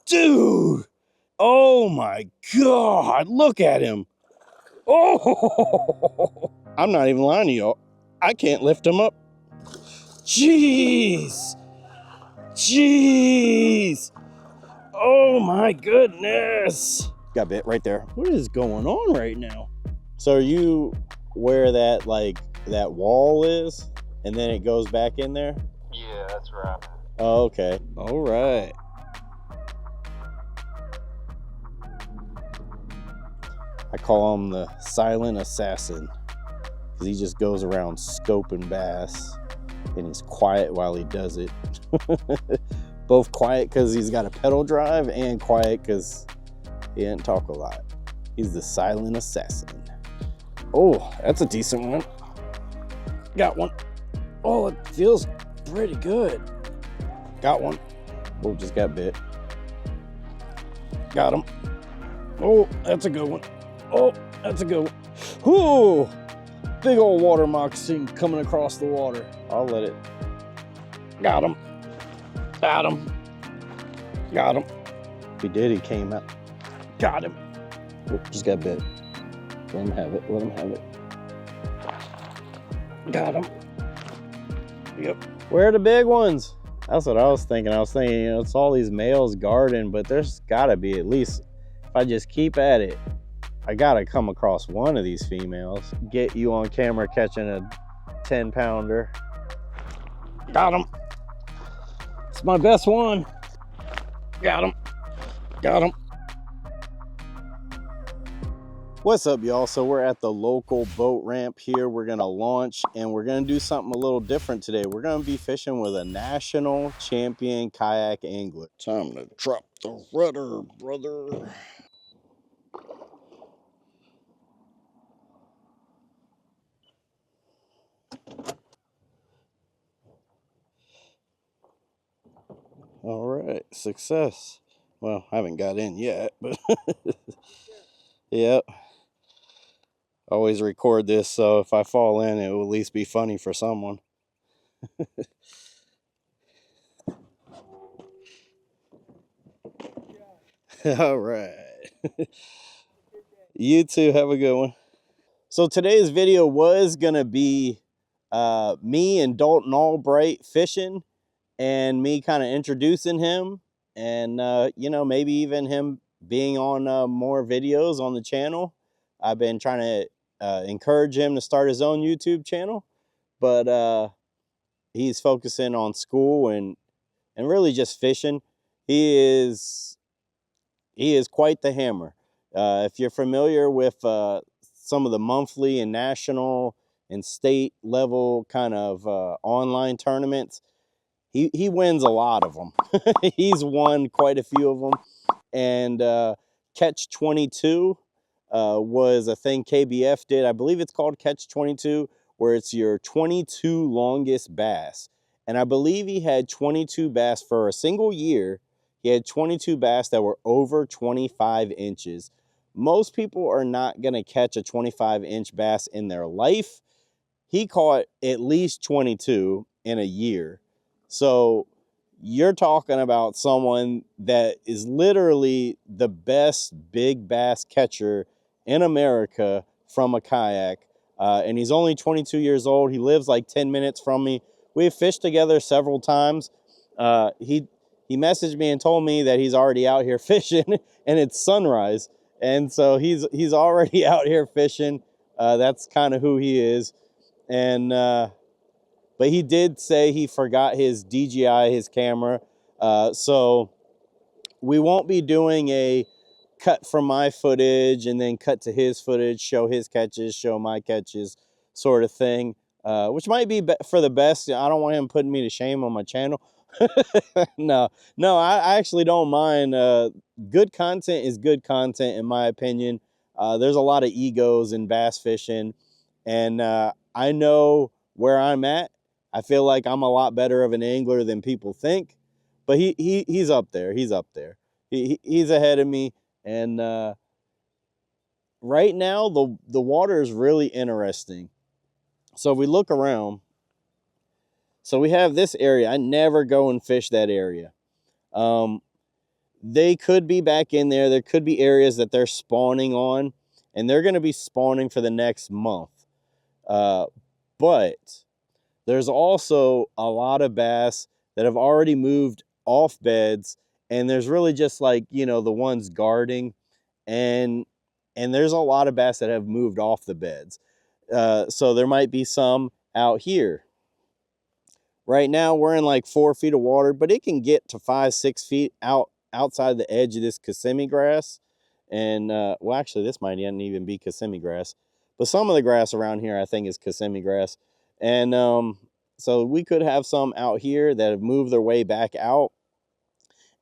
Dude! Oh my God! Look at him! Oh! I'm not even lying to y'all. I can't lift him up. Jeez! Jeez! Oh my goodness! Got bit right there. What is going on right now? So are you where that that wall is, and then it goes back in there? Yeah, that's right. Oh, okay. All right. I call him the silent assassin because he just goes around scoping bass, and he's quiet while he does it. Both quiet because he's got a pedal drive, and quiet because he didn't talk a lot. He's the silent assassin. Oh, that's a decent one. Got one. Oh, it feels pretty good. Got one. Oh, just got bit. Got him. Oh, that's a good one. Oh, that's a good one. Whoo! Big old water moccasin coming across the water. I'll let it. Got him. Got him. Got him. He did. He came out. Got him. Oh, just got bit. Let him have it. Let him have it. Got him. Yep. Where are the big ones? That's what I was thinking. I was thinking, you know, it's all these males guarding, but there's gotta be at least, if I just keep at it, I gotta come across one of these females. Get you on camera catching a 10-pounder. Got him. It's my best one. Got him. Got him. What's up, y'all? So we're at the local boat ramp here. We're gonna launch, and we're gonna do something a little different today. We're gonna be fishing with a national champion kayak angler. Time to drop the rudder, brother. All right, success. Well, I haven't got in yet, but yep. Always record this, so if I fall in, it will at least be funny for someone. All right. You too, have a good one. So today's video was gonna be me and Dalton Albright fishing, and me kind of introducing him, and you know, maybe even him being on more videos on the channel. I've been trying to encourage him to start his own YouTube channel, but he's focusing on school and really just fishing. He is quite the hammer. If you're familiar with some of the monthly and national and state level kind of online tournaments, he wins a lot of them. He's won quite a few of them. And Catch 22 was a thing KBF did. I believe it's called Catch 22, where it's your 22 longest bass. And I believe he had 22 bass for a single year. He had 22 bass that were over 25 inches. Most people are not going to catch a 25-inch bass in their life. He caught at least 22 in a year. So you're talking about someone that is literally the best big bass catcher in America from a kayak. And he's only 22 years old. He lives like 10 minutes from me. We've fished together several times. He messaged me and told me that he's already out here fishing, and it's sunrise. And so he's already out here fishing. That's kind of who he is. And but he did say he forgot his DJI, his camera. So we won't be doing a cut from my footage and then cut to his footage, show his catches, show my catches sort of thing, which might be for the best. I don't want him putting me to shame on my channel. No, I actually don't mind. Good content is good content, in my opinion. There's a lot of egos in bass fishing, and I know where I'm at. I feel like I'm a lot better of an angler than people think, but he's up there. He's up there. He's ahead of me, and right now the water is really interesting. So if we look around, so we have this area. I never go and fish that area. they could be back in there. There could be areas that they're spawning on, and they're going to be spawning for the next month. But there's also a lot of bass that have already moved off beds, and there's really just like, you know, the ones guarding, and there's a lot of bass that have moved off the beds. So there might be some out here. Right now we're in like 4 feet of water, but it can get to 5-6 feet outside the edge of this Kissimmee grass. And well, actually this might even be Kissimmee grass, but some of the grass around here I think is Kissimmee grass. And so we could have some out here that have moved their way back out,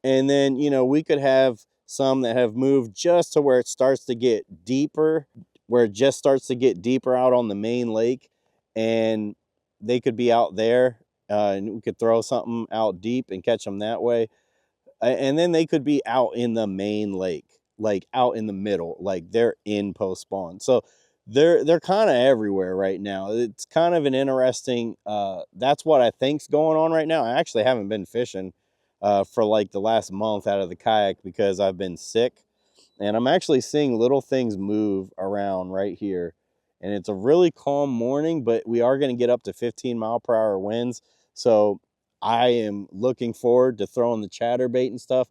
and then, you know, we could have some that have moved just to where it starts to get deeper, where it just starts to get deeper out on the main lake, and they could be out there, and we could throw something out deep and catch them that way. And then they could be out in the main lake, like out in the middle, like they're in post spawn. So they're kind of everywhere right now. It's kind of an interesting, that's what I think's going on right now. I actually haven't been fishing for like the last month out of the kayak because I've been sick, and I'm actually seeing little things move around right here. And it's a really calm morning, but we are going to get up to 15-mile-per-hour winds. So I am looking forward to throwing the chatterbait and stuff.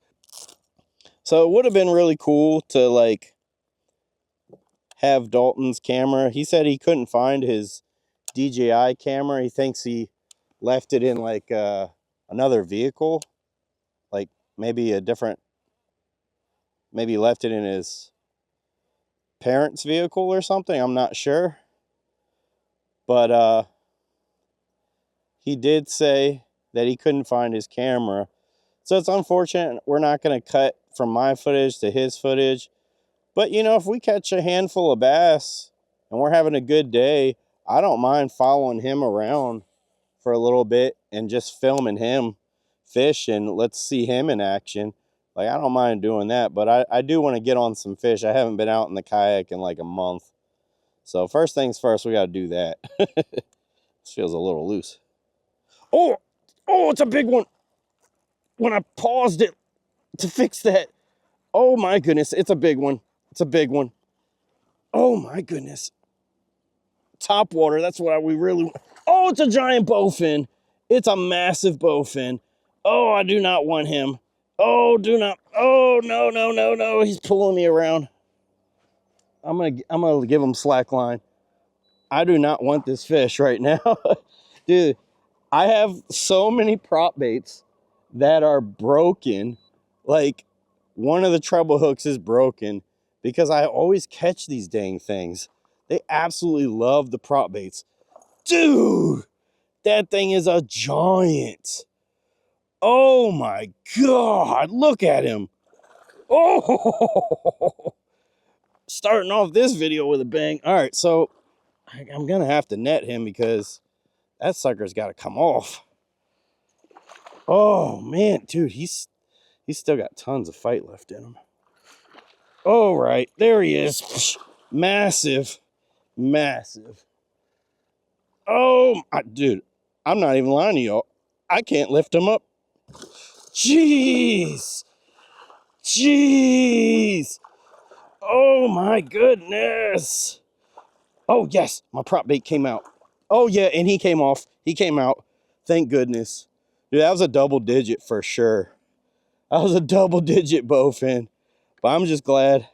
So it would have been really cool to like have Dalton's camera. He said he couldn't find his DJI camera. He thinks he left it in like another vehicle, like maybe a different, maybe left it in his parents' vehicle or something. I'm not sure. But he did say that he couldn't find his camera. So it's unfortunate we're not going to cut from my footage to his footage. But, you know, if we catch a handful of bass and we're having a good day, I don't mind following him around for a little bit and just filming him fish, and let's see him in action. Like, I don't mind doing that, but I do want to get on some fish. I haven't been out in the kayak in like a month. So first things first, we got to do that. This feels a little loose. Oh, it's a big one. When I paused it to fix that, oh my goodness, it's a big one. It's a big one. Oh my goodness. Top water, that's what we really want. Oh, it's a giant bowfin. It's a massive bowfin. Oh, I do not want him. Oh, do not. Oh, no, no, no, no. He's pulling me around. I'm gonna give him slack line. I do not want this fish right now. Dude, I have so many prop baits that are broken. Like, one of the treble hooks is broken because I always catch these dang things. They absolutely love the prop baits. Dude, that thing is a giant. Oh my God, look at him. Oh, starting off this video with a bang. All right, so I'm gonna have to net him because that sucker's got to come off. Oh man, dude, he's still got tons of fight left in him. All right, there he is. Massive, massive. Oh, dude, I'm not even lying to y'all. I can't lift him up. Jeez. Jeez. Oh my goodness. Oh yes, my prop bait came out. Oh yeah, and he came off. He came out. Thank goodness. Dude, that was a double digit for sure. That was a double digit bowfin. But I'm just glad.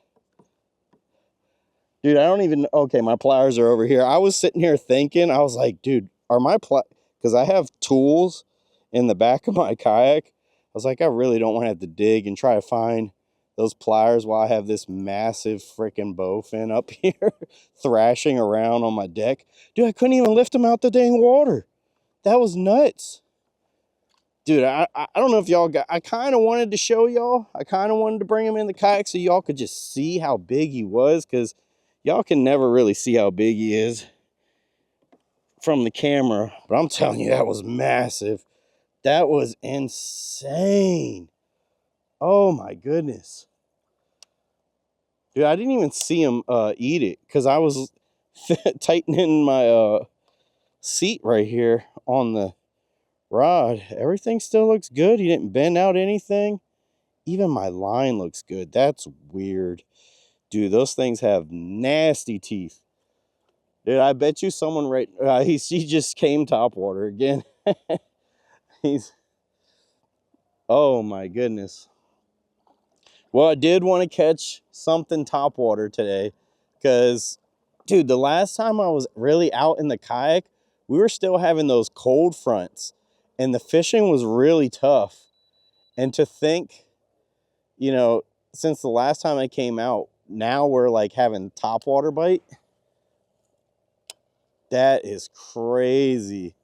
Dude, I don't even, okay, my pliers are over here. I was sitting here thinking, I was like, dude, are my pliers, because I have tools in the back of my kayak. I was like, I really don't want to have to dig and try to find those pliers while I have this massive freaking bowfin up here thrashing around on my deck. Dude, I couldn't even lift him out the dang water. That was nuts. Dude, I don't know if y'all got, I kind of wanted to show y'all. I kind of wanted to bring him in the kayak so y'all could just see how big he was, because y'all can never really see how big he is from the camera. But I'm telling you, that was massive. That was insane. Oh my goodness. Dude, I didn't even see him eat it because I was tightening my seat right here on the rod. Everything still looks good. He didn't bend out anything. even my line looks good. That's weird. Dude, those things have nasty teeth. Dude, I bet you someone he just came topwater again. He's, oh my goodness. Well, I did want to catch something topwater today because, dude, the last time I was really out in the kayak, we were still having those cold fronts and the fishing was really tough. And to think, you know, since the last time I came out, now we're like having topwater bite. That is crazy.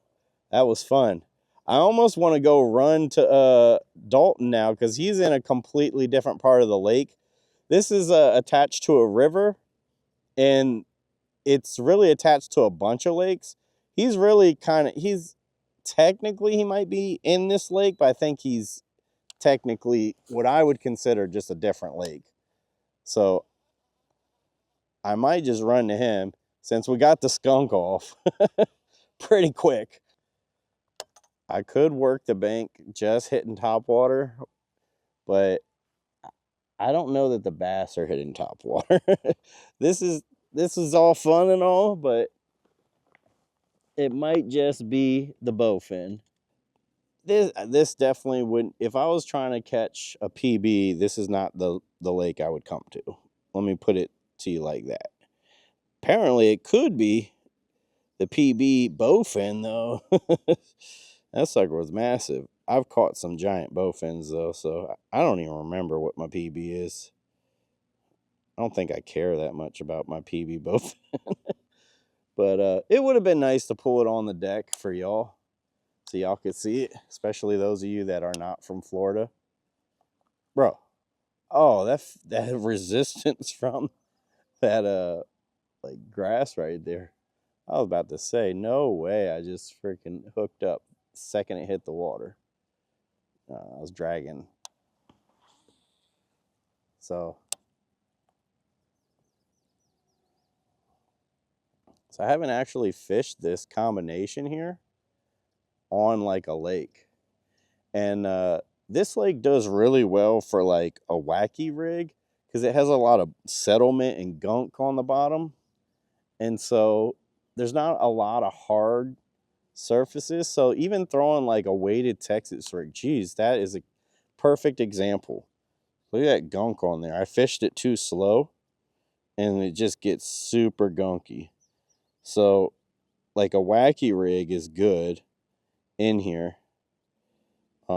That was fun. I almost want to go run to Dalton now because he's in a completely different part of the lake. This is attached to a river, and it's really attached to a bunch of lakes. He's really he's technically, he might be in this lake, but I think he's technically what I would consider just a different lake. So I might just run to him since we got the skunk off pretty quick. I could work the bank just hitting top water, but I don't know that the bass are hitting top water. this is all fun and all, but it might just be the bowfin. This definitely wouldn't. If I was trying to catch a PB, this is not the lake I would come to. Let me put it to you like that. Apparently, it could be the PB bowfin though. That sucker was massive. I've caught some giant bowfins though, so I don't even remember what my PB is. I don't think I care that much about my PB bowfin. But it would have been nice to pull it on the deck for y'all so y'all could see it, especially those of you that are not from Florida. Bro, oh, that resistance from that like grass right there. I was about to say, no way, I just freaking hooked up the second it hit the water. I was dragging. So I haven't actually fished this combination here on like a lake. And this lake does really well for like a wacky rig because it has a lot of settlement and gunk on the bottom. And so there's not a lot of hard surfaces. So even throwing like a weighted Texas rig, geez, that is a perfect example. Look at that gunk on there. I fished it too slow and it just gets super gunky. So like a wacky rig is good in here. I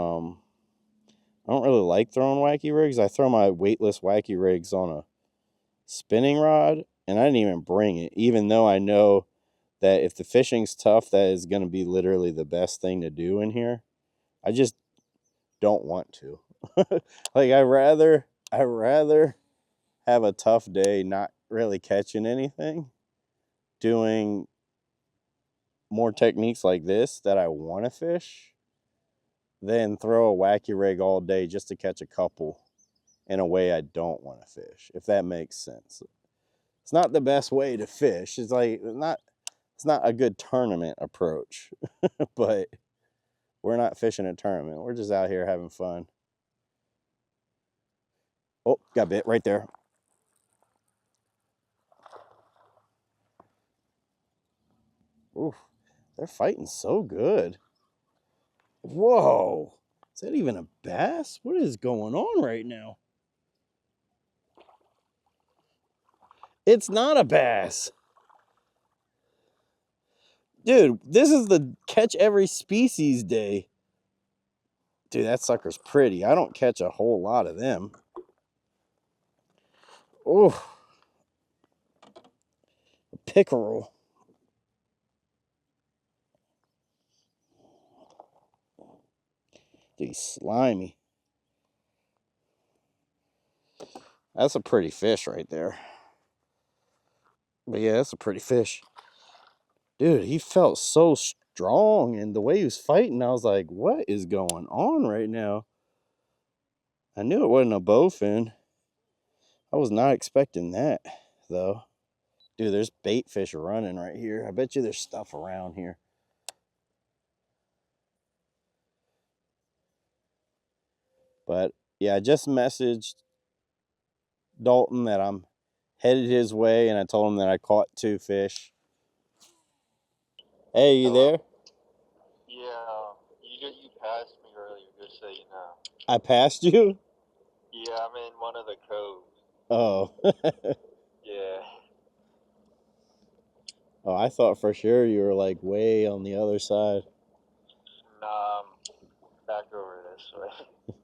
don't really like throwing wacky rigs. I throw my weightless wacky rigs on a spinning rod, and I didn't even bring it, even though I know that if the fishing's tough, that is going to be literally the best thing to do in here. I just don't want to. Like I rather have a tough day not really catching anything, doing more techniques like this that I want to fish, than throw a wacky rig all day just to catch a couple in a way I don't want to fish, if that makes sense. It's not the best way to fish. It's not a good tournament approach. But we're not fishing a tournament. We're just out here having fun. Oh, got bit right there. Oof, they're fighting so good. Whoa, is that even a bass? What is going on right now? It's not a bass. Dude, this is the catch every species day. Dude, that sucker's pretty. I don't catch a whole lot of them. Oh, a pickerel. Dude, he's slimy. That's a pretty fish right there. But yeah, that's a pretty fish. Dude, he felt so strong, and the way he was fighting, I was like, what is going on right now? I knew it wasn't a bowfin. I was not expecting that, though. Dude, there's bait fish running right here. I bet you there's stuff around here. But Yeah, I just messaged Dalton that I'm headed his way, and I told him that I caught 2 fish. Hey, you there? Yeah, you passed me earlier, just so you know. I passed you? Yeah, I'm in one of the coves. Oh. Yeah. Oh, I thought for sure you were like way on the other side. Nah, I'm back over this way.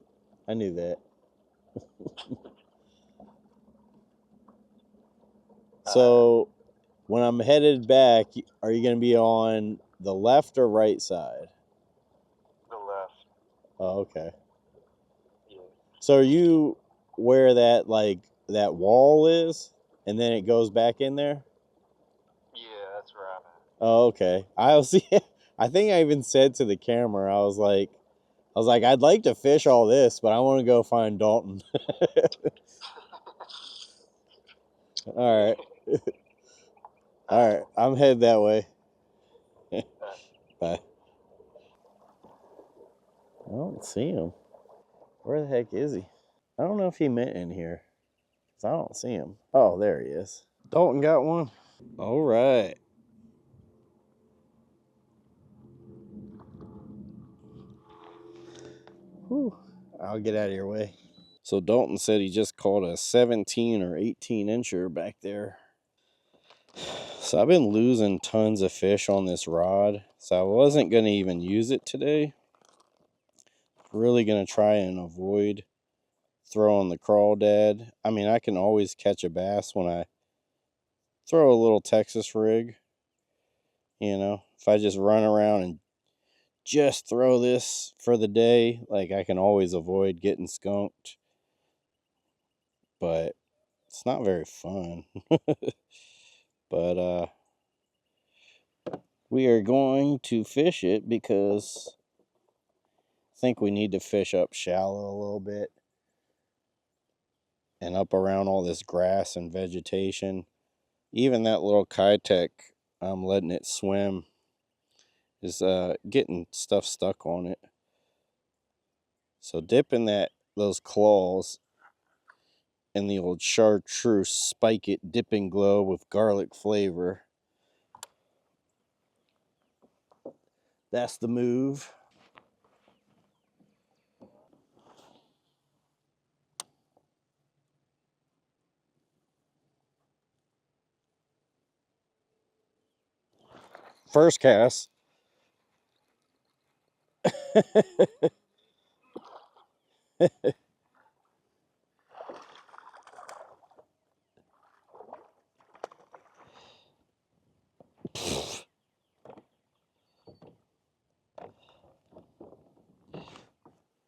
I knew that. So when I'm headed back, are you going to be on the left or right side? The left. Oh, okay. Yeah. So are you where that that wall is, and then it goes back in there? Yeah, that's where I'm at. Oh, okay. I was I think I even said to the camera, I was like, I'd like to fish all this, but I want to go find Dalton. All right. All right. I'm headed that way. Bye. I don't see him. Where the heck is he? I don't know if he meant in here, because I don't see him. Oh, there he is. Dalton got one. All right. Whew. I'll get out of your way. So Dalton said he just caught a 17 or 18 incher back there. So I've been losing tons of fish on this rod. So I wasn't going to even use it today. Really going to try and avoid throwing the crawdad. I mean, I can always catch a bass when I throw a little Texas rig. You know, if I just run around and just throw this for the day, like I can always avoid getting skunked. But it's not very fun. But we are going to fish it because I think we need to fish up shallow a little bit and up around all this grass and vegetation. Even that little Kayak, I'm letting it swim, is getting stuff stuck on it. So dipping those claws in the old chartreuse spike it dipping globe with garlic flavor. That's the move. First cast.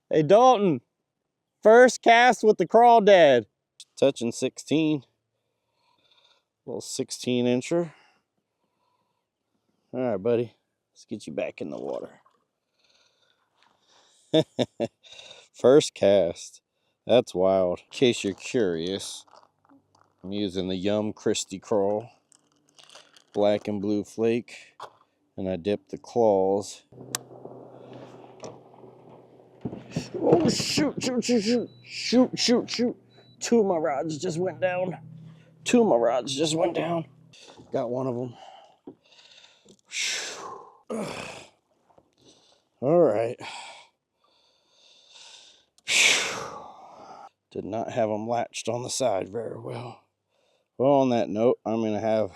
Hey Dalton, first cast with the crawdad. Touching 16. Little 16 incher. All right, buddy. Let's get you back in the water. First cast. That's wild. In case you're curious, I'm using the Yum Christy Crawl black and blue flake, and I dip the claws. Oh, shoot, shoot, shoot, shoot, shoot, shoot, shoot. 2 of my rods just went down. 2 of my rods just went down. Got one of them. All right. Did not have them latched on the side very well. Well, on that note, I'm going to have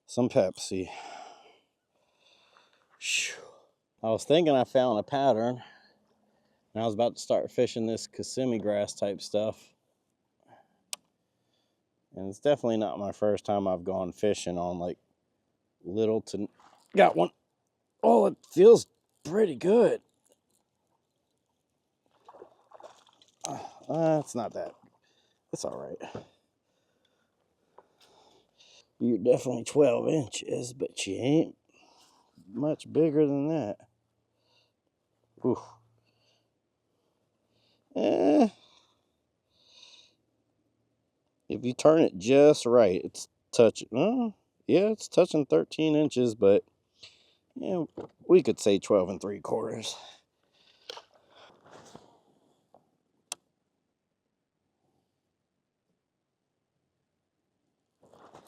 some Pepsi. I was thinking I found a pattern, and I was about to start fishing this Kissimmee grass type stuff. And it's definitely not my first time I've gone fishing on like little to... Got one. Oh, it feels pretty good. It's not that. It's all right. You're definitely 12 inches, but you ain't much bigger than that. Ooh. Eh, if you turn it just right, it's touching. Yeah, it's touching 13 inches, but yeah, we could say 12 3/4.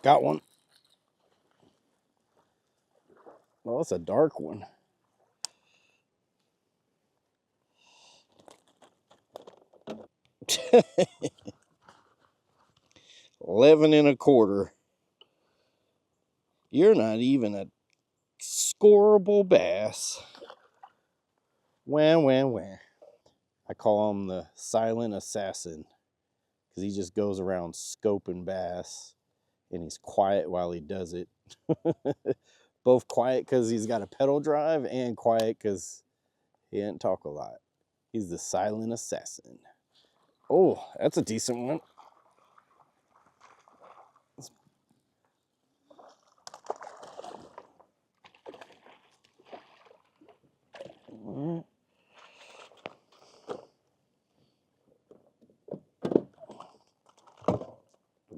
Got one. Well, it's a dark one. $11.25. You're not even a scoreable bass. Wah, wah, wah. I call him the silent assassin because he just goes around scoping bass and he's quiet while he does it. Both quiet because he's got a pedal drive and quiet because he didn't talk a lot. He's the silent assassin. Oh, that's a decent one.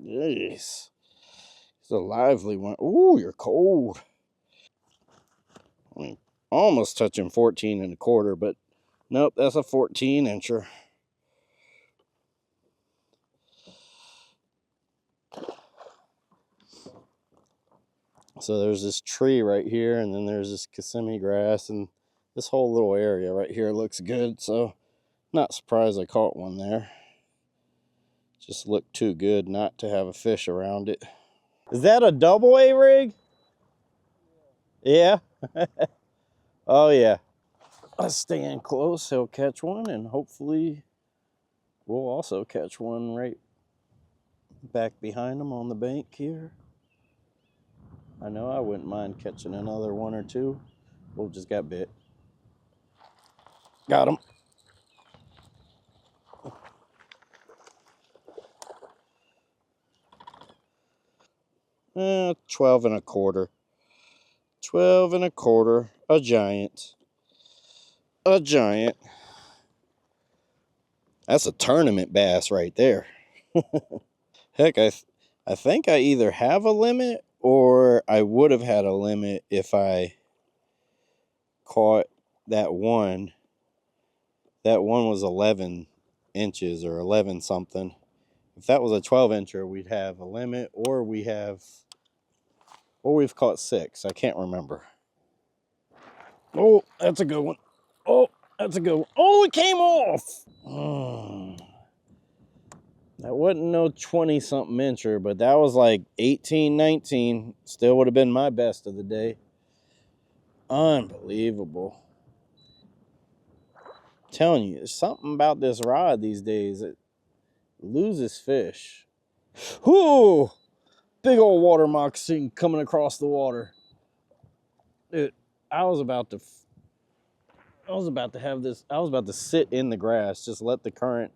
Yes. It's a lively one. Ooh, you're cold. I mean, almost touching 14.25, but nope, that's a 14-incher. So there's this tree right here, and then there's this Kissimmee grass, and this whole little area right here looks good. So not surprised I caught one there. Just looked too good not to have a fish around it. Is that a double A rig? Yeah. Oh yeah. Let's stay in close. He'll catch one, and hopefully we'll also catch one right back behind him on the bank here. I know I wouldn't mind catching another one or two. Oh, just got bit. Got him. 12.25. 12.25. A giant. A giant. That's a tournament bass right there. Heck, I think I either have a limit or I would have had a limit if I caught that one. That one was 11 inches or 11 something. If that was a 12-incher, we'd have a limit, or we've caught 6. I can't remember. Oh, that's a good one. Oh, that's a good one. Oh, it came off. That wasn't no 20-something incher, but that was like 18, 19. Still would have been my best of the day. Unbelievable. I'm telling you, there's something about this rod these days. It loses fish. Whoo! Big old water moccasin coming across the water. Dude, I was about to have this. I was about to sit in the grass, just let the current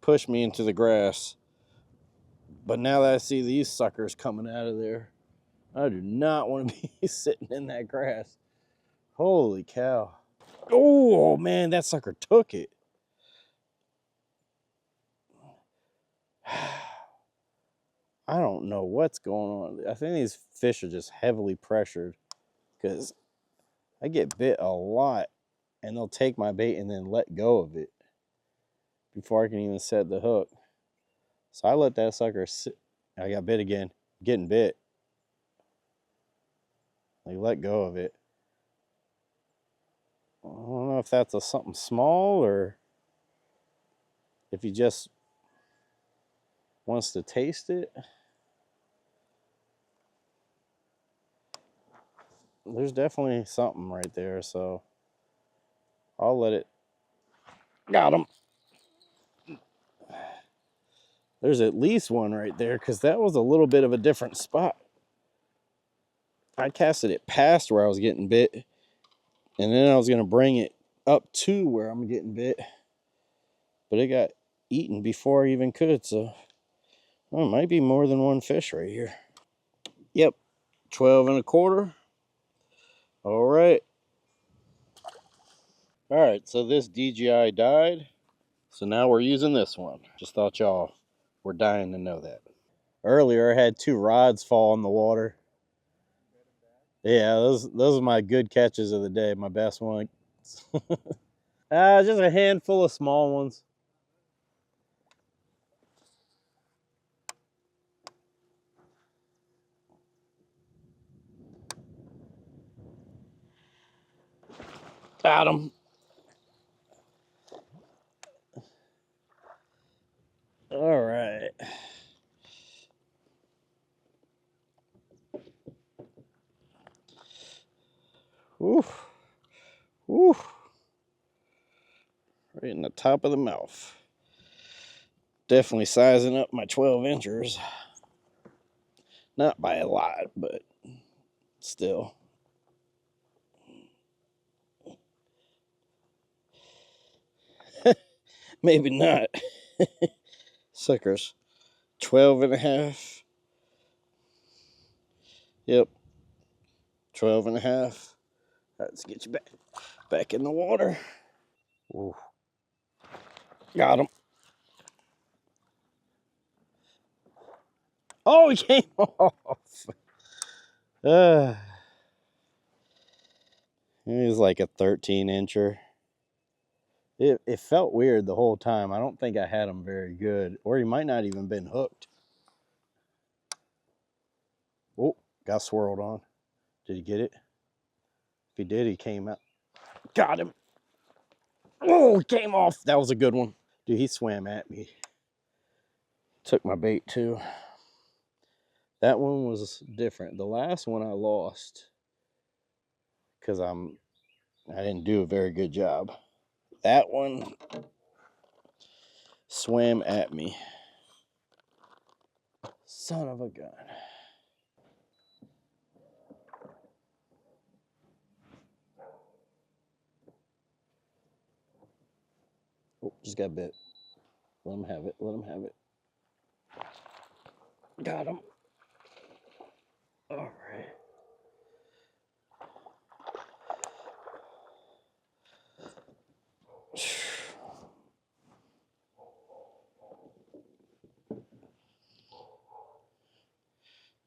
push me into the grass. But now that I see these suckers coming out of there, I do not want to be sitting in that grass. Holy cow. Oh, man, that sucker took it. I don't know what's going on. I think these fish are just heavily pressured because I get bit a lot and they'll take my bait and then let go of it before I can even set the hook. So I let that sucker sit. I got bit again. Getting bit. Like, let go of it. I don't know if that's something small or if he just wants to taste it. There's definitely something right there, so I'll let it. Got him. There's at least one right there because that was a little bit of a different spot. I casted it past where I was getting bit, and then I was going to bring it up to where I'm getting bit, but it got eaten before I even could, so well, it might be more than one fish right here. Yep, 12.25. All right. All right, so this DJI died, so now we're using this one. Just thought y'all were dying to know that. Earlier, I had 2 rods fall in the water. Yeah, those are my good catches of the day, my best one. Just a handful of small ones. Got him. All right. Oof. Oof. Right in the top of the mouth. Definitely sizing up my 12 inchers. Not by a lot, but still. Maybe not. Suckers. 12 and a half. Yep. 12 and a half. Let's get you back in the water. Ooh. Got him. Oh, he came off. Uh, he was like a 13 incher. It felt weird the whole time. I don't think I had him very good. Or he might not even been hooked. Oh, got swirled on. Did he get it? If he did, he came out. Got him. Oh, he came off. That was a good one. Dude, he swam at me. Took my bait too. That one was different. The last one I lost because I didn't do a very good job. That one swam at me. Son of a gun. Oh, just got bit. Let him have it. Let him have it. Got him. All right.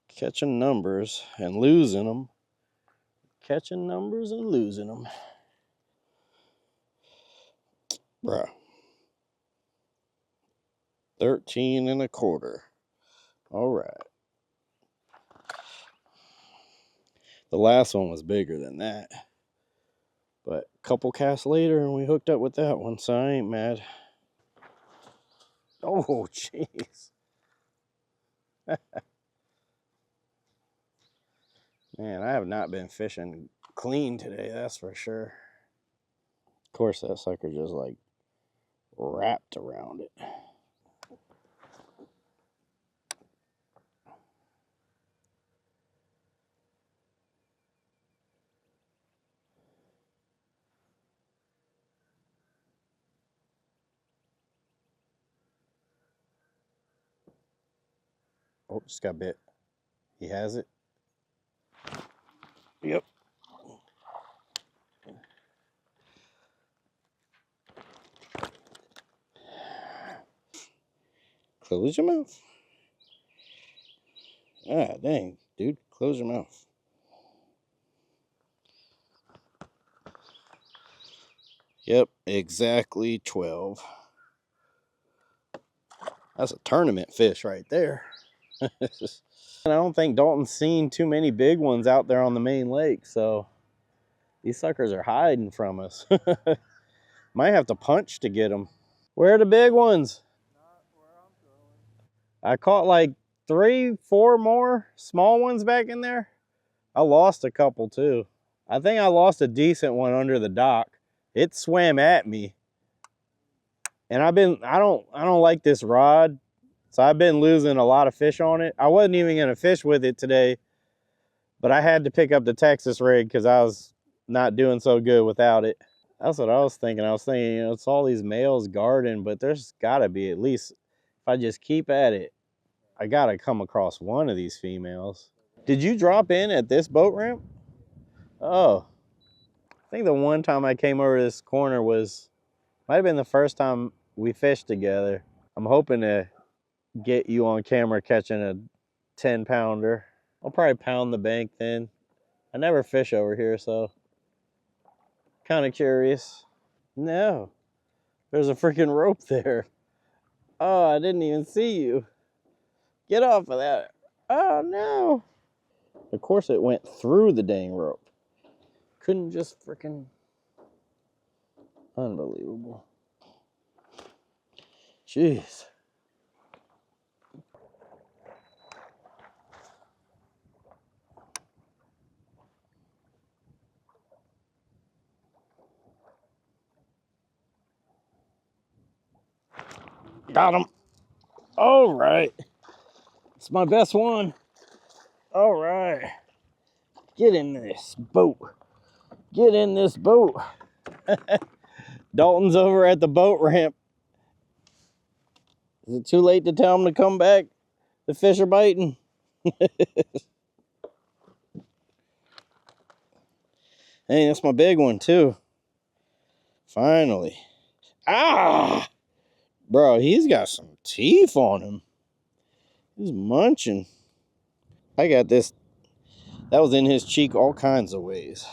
Catching numbers and losing them. Catching numbers and losing them. Bruh. 13 and a quarter. All right. The last one was bigger than that. But a couple casts later and we hooked up with that one, so I ain't mad. Oh, jeez. Man, I have not been fishing clean today, that's for sure. Of course, that sucker just like wrapped around it. Oh, just got bit. He has it. Yep. Close your mouth. Ah, dang, dude, close your mouth. Yep, exactly 12. That's a tournament fish right there. And I don't think Dalton's seen too many big ones out there on the main lake, so these suckers are hiding from us. Might have to punch to get them. Where are the big ones? Not where I'm going. I caught like 3, 4 more small ones back in there. I lost a couple too. I think I lost a decent one under the dock. It swam at me. And I don't like this rod. So I've been losing a lot of fish on it. I wasn't even gonna fish with it today, but I had to pick up the Texas rig because I was not doing so good without it. That's what I was thinking. I was thinking, you know, it's all these males guarding, but there's gotta be at least, if I just keep at it, I gotta come across one of these females. Did you drop in at this boat ramp? Oh, I think the one time I came over this corner might have been the first time we fished together. I'm hoping to get you on camera catching a 10-pounder. I'll probably pound the bank then. I never fish over here, so kind of curious. No, there's a freaking rope there. Oh, I didn't even see you. Get off of that. Oh no. Of course it went through the dang rope. Couldn't just freaking Unbelievable. Jeez. Got him. All right. It's my best one. All right. Get in this boat. Get in this boat. Dalton's over at the boat ramp. Is it too late to tell him to come back? The fish are biting. Hey, that's my big one too. Finally. Ah! Bro, he's got some teeth on him. He's munching. I got this. That was in his cheek all kinds of ways.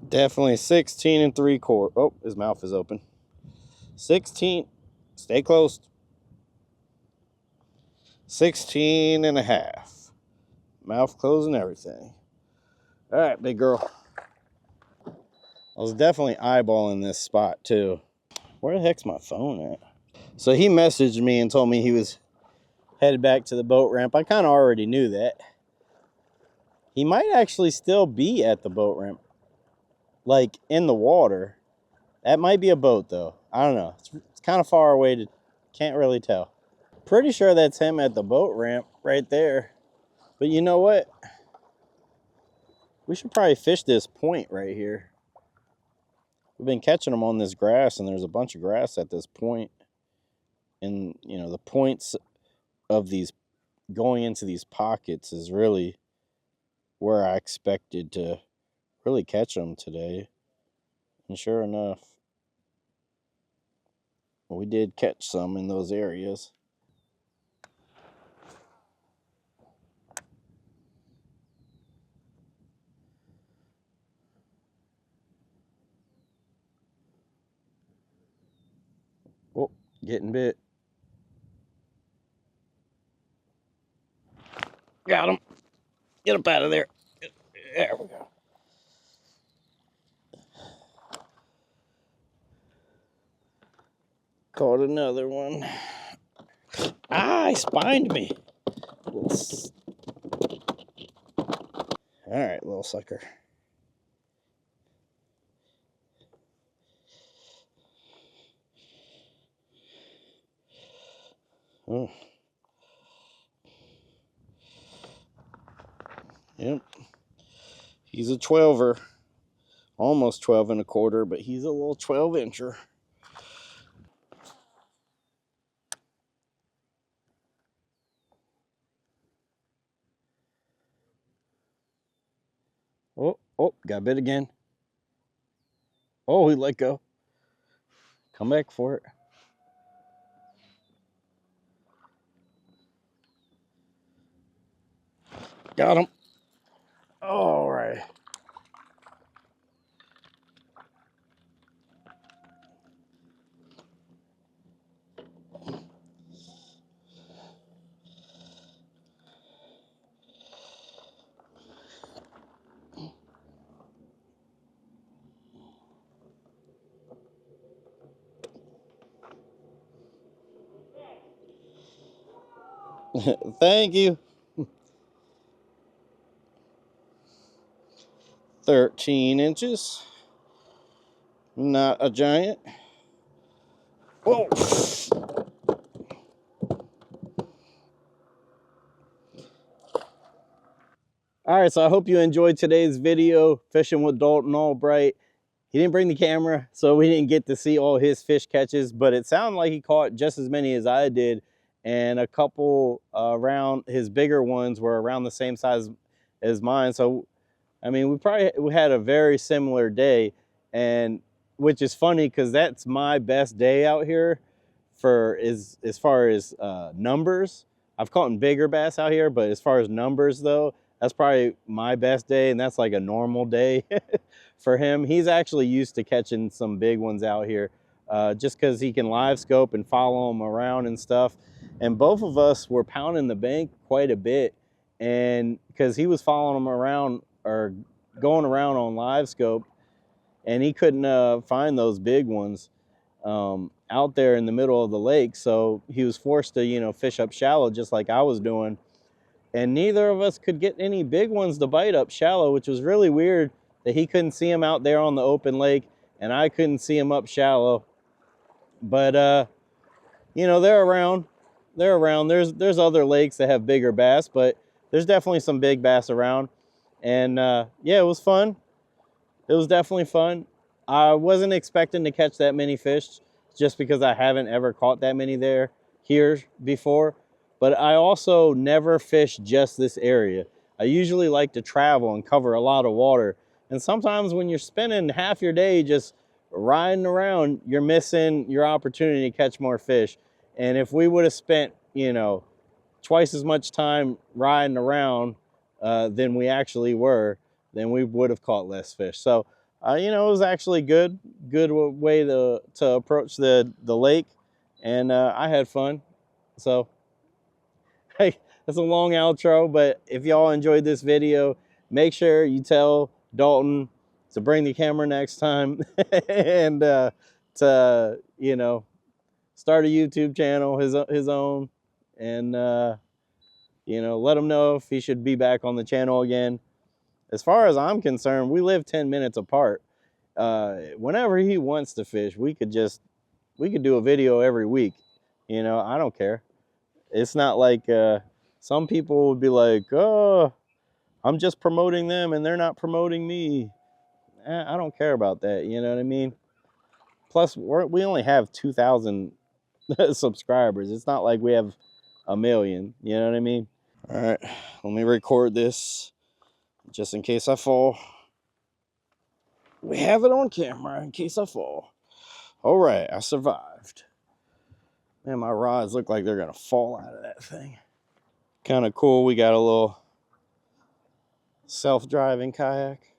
Definitely 16 and 3/4. Oh, his mouth is open. 16. Stay close. 16 and a half. Mouth closed and everything. All right, big girl. I was definitely eyeballing this spot too. Where the heck's my phone at? So he messaged me and told me he was headed back to the boat ramp. I kind of already knew that. He might actually still be at the boat ramp, like in the water. That might be a boat though. I don't know. It's kind of far away to, can't really tell. Pretty sure that's him at the boat ramp right there. But you know what? We should probably fish this point right here. We've been catching them on this grass, and there's a bunch of grass at this point. And, you know, the points of these going into these pockets is really where I expected to really catch them today. And sure enough, we did catch some in those areas. Oh, getting bit. Got him. Get up out of there. There we go. Caught another one. Ah, he spined me. All right, little sucker. Oh. Yep. He's a 12er. Almost 12 and a quarter, but he's a little 12-incher. Oh, got bit again. Oh, he let go. Come back for it. Got him. All right. Thank you. 13 inches. Not a giant. Whoa. All right, so I hope you enjoyed today's video, fishing with Dalton Albright. He didn't bring the camera, so we didn't get to see all his fish catches, but it sounded like he caught just as many as I did, and a couple around his bigger ones were around the same size as mine. So I mean, we had a very similar day, and which is funny because that's my best day out here for as far as numbers. I've caught bigger bass out here, but as far as numbers though, that's probably my best day, and that's like a normal day for him. He's actually used to catching some big ones out here, just because he can live scope and follow them around and stuff. And both of us were pounding the bank quite a bit, and because he was following them around or going around on live scope, and he couldn't find those big ones out there in the middle of the lake. So he was forced to, fish up shallow just like I was doing. And neither of us could get any big ones to bite up shallow, which was really weird that he couldn't see them out there on the open lake and I couldn't see them up shallow. But, they're around. They're around. There's other lakes that have bigger bass, but there's definitely some big bass around. And yeah, it was fun. It was definitely fun. I wasn't expecting to catch that many fish just because I haven't ever caught that many here before. But I also never fish just this area. I usually like to travel and cover a lot of water. And sometimes when you're spending half your day just riding around, you're missing your opportunity to catch more fish. And if we would have spent, twice as much time riding around than we actually were, then we would have caught less fish. So, it was actually good way to approach the lake, and I had fun. So, hey, that's a long outro, but if y'all enjoyed this video, make sure you tell Dalton to bring the camera next time and to, start a YouTube channel, his own, and, let him know if he should be back on the channel again. As far as I'm concerned, we live 10 minutes apart. Whenever he wants to fish, we could do a video every week. I don't care. It's not like some people would be like, oh, I'm just promoting them and they're not promoting me. I don't care about that. You know what I mean? Plus, we only have 2,000 subscribers. It's not like we have a million. You know what I mean? All right, let me record this just in case I fall. We have it on camera in case I fall. All right, I survived. Man, my rods look like they're gonna fall out of that thing. Kind of cool. We got a little self-driving kayak.